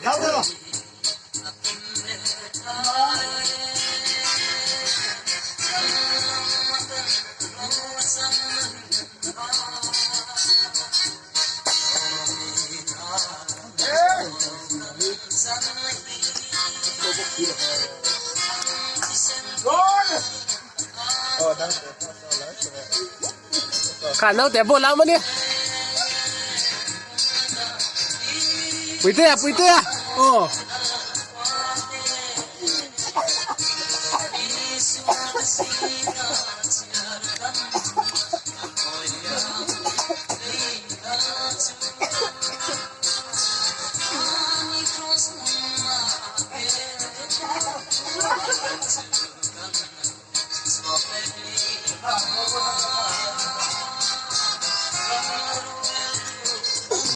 Dámelo. Khả năng té buồn lắm đi. Quý tê. Ồ.